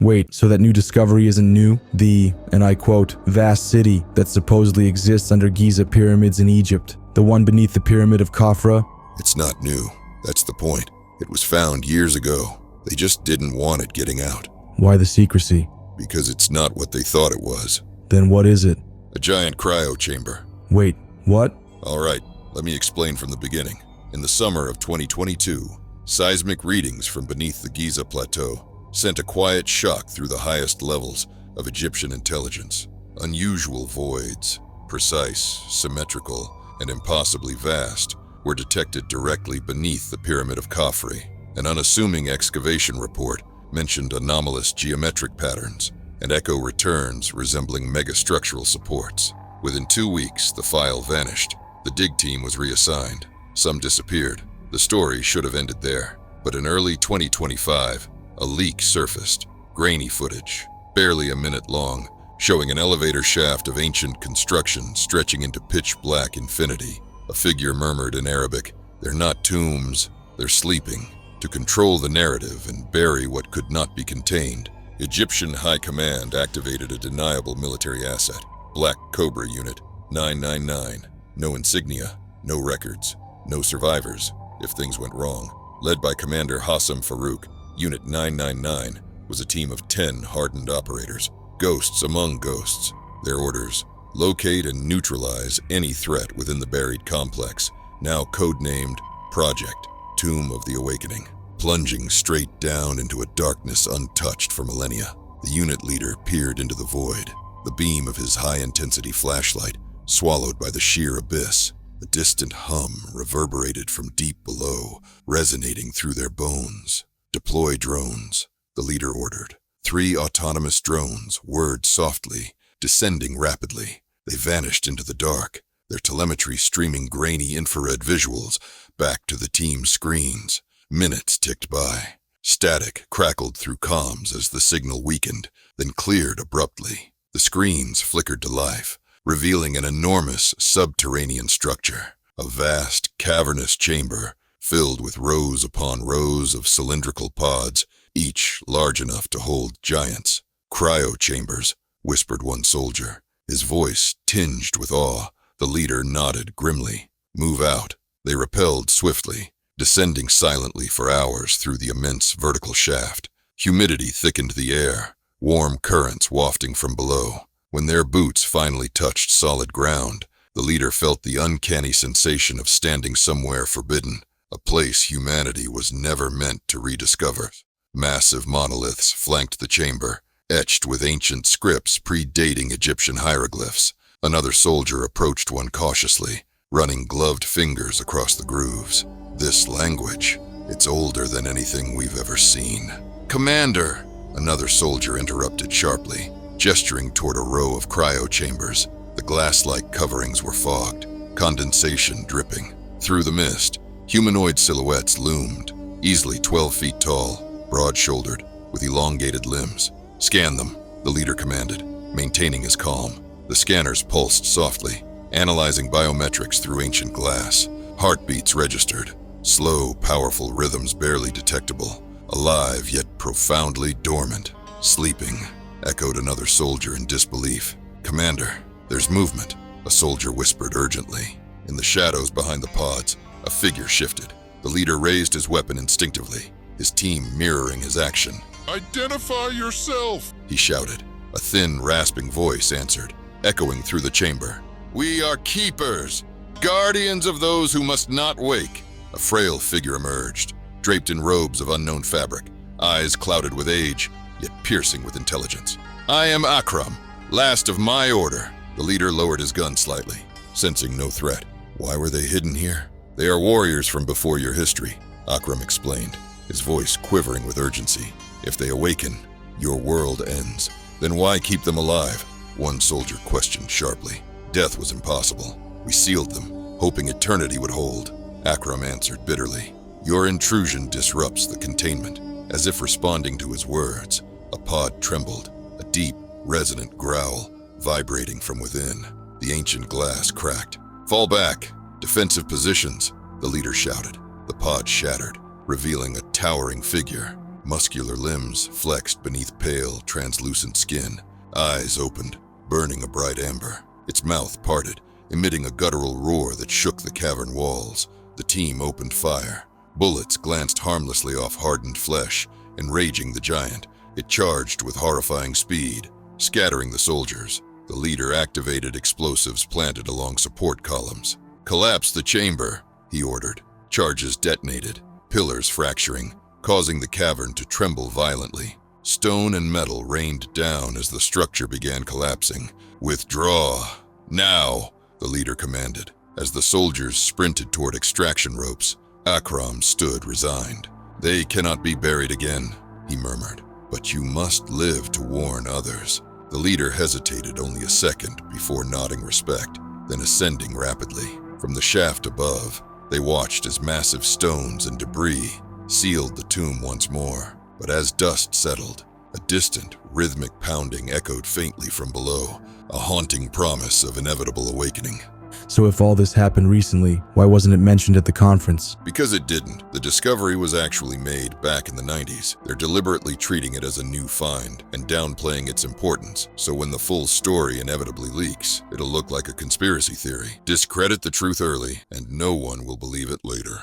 Wait, so that new discovery isn't new? And I quote, vast city that supposedly exists under Giza pyramids in Egypt, the one beneath the Pyramid of Khafre? It's not new. That's the point. It was found years ago. They just didn't want it getting out. Why the secrecy? Because it's not what they thought it was. Then what is it? A giant cryochamber. Wait, what? All right, let me explain from the beginning. In the summer of 2022, seismic readings from beneath the Giza plateau sent a quiet shock through the highest levels of Egyptian intelligence. Unusual voids, precise, symmetrical, and impossibly vast, were detected directly beneath the Pyramid of Khafre. An unassuming excavation report mentioned anomalous geometric patterns and echo returns resembling megastructural supports. Within 2 weeks, the file vanished. The dig team was reassigned. Some disappeared. The story should have ended there. But in early 2025, a leak surfaced. Grainy footage, barely a minute long, showing an elevator shaft of ancient construction stretching into pitch-black infinity. A figure murmured in Arabic, "They're not tombs, they're sleeping." To control the narrative and bury what could not be contained, Egyptian High Command activated a deniable military asset, Black Cobra Unit 999. No insignia, no records, no survivors if things went wrong. Led by Commander Hassam Farouk, Unit 999 was a team of 10 hardened operators, ghosts among ghosts. Their orders: locate and neutralize any threat within the buried complex, now codenamed Project Tomb of the Awakening. Plunging straight down into a darkness untouched for millennia, the unit leader peered into the void, the beam of his high-intensity flashlight swallowed by the sheer abyss. A distant hum reverberated from deep below, resonating through their bones. "Deploy drones," the leader ordered. 3 autonomous drones whirred softly, descending rapidly. They vanished into the dark, their telemetry streaming grainy infrared visuals back to the team's screens. Minutes ticked by. Static crackled through comms as the signal weakened, then cleared abruptly. The screens flickered to life, revealing an enormous subterranean structure, a vast, cavernous chamber filled with rows upon rows of cylindrical pods, each large enough to hold giants. "Cryochambers," whispered one soldier, his voice tinged with awe. The leader nodded grimly. "Move out." They repelled swiftly, descending silently for hours through the immense vertical shaft. Humidity thickened the air, warm currents wafting from below. When their boots finally touched solid ground, the leader felt the uncanny sensation of standing somewhere forbidden, a place humanity was never meant to rediscover. Massive monoliths flanked the chamber, etched with ancient scripts predating Egyptian hieroglyphs. Another soldier approached one cautiously, running gloved fingers across the grooves. "This language, it's older than anything we've ever seen." "Commander!" another soldier interrupted sharply, gesturing toward a row of cryochambers. The glass-like coverings were fogged, condensation dripping. Through the mist, humanoid silhouettes loomed, easily 12 feet tall, broad-shouldered, with elongated limbs. "Scan them," the leader commanded, maintaining his calm. The scanners pulsed softly, analyzing biometrics through ancient glass. Heartbeats registered, slow, powerful rhythms barely detectable. "Alive, yet profoundly dormant." "Sleeping," echoed another soldier in disbelief. "Commander, there's movement," a soldier whispered urgently. In the shadows behind the pods, a figure shifted. The leader raised his weapon instinctively, his team mirroring his action. "Identify yourself," he shouted. A thin, rasping voice answered, echoing through the chamber. "We are keepers, guardians of those who must not wake." A frail figure emerged, draped in robes of unknown fabric, eyes clouded with age, yet piercing with intelligence. "I am Akram, last of my order." The leader lowered his gun slightly, sensing no threat. "Why were they hidden here?" "They are warriors from before your history," Akram explained, his voice quivering with urgency. "If they awaken, your world ends." "Then why keep them alive?" one soldier questioned sharply. "Death was impossible. We sealed them, hoping eternity would hold." Akram answered bitterly. "Your intrusion disrupts the containment." As if responding to his words, a pod trembled, a deep, resonant growl vibrating from within. The ancient glass cracked. "Fall back! Defensive positions!" the leader shouted. The pod shattered, revealing a towering figure, muscular limbs flexed beneath pale, translucent skin, eyes opened, burning a bright amber. Its mouth parted, emitting a guttural roar that shook the cavern walls. The team opened fire. Bullets glanced harmlessly off hardened flesh, enraging the giant. It charged with horrifying speed, scattering the soldiers. The leader activated explosives planted along support columns. "Collapse the chamber," he ordered. Charges detonated, pillars fracturing, causing the cavern to tremble violently. Stone and metal rained down as the structure began collapsing. "Withdraw, now," the leader commanded. As the soldiers sprinted toward extraction ropes, Akram stood resigned. "They cannot be buried again," he murmured. "But you must live to warn others." The leader hesitated only a second before nodding respect, then ascending rapidly. From the shaft above, they watched as massive stones and debris sealed the tomb once more. But as dust settled, a distant, rhythmic pounding echoed faintly from below, a haunting promise of inevitable awakening. So if all this happened recently, why wasn't it mentioned at the conference? Because it didn't. The discovery was actually made back in the 90s. They're deliberately treating it as a new find and downplaying its importance, so when the full story inevitably leaks, it'll look like a conspiracy theory. Discredit the truth early, and no one will believe it later.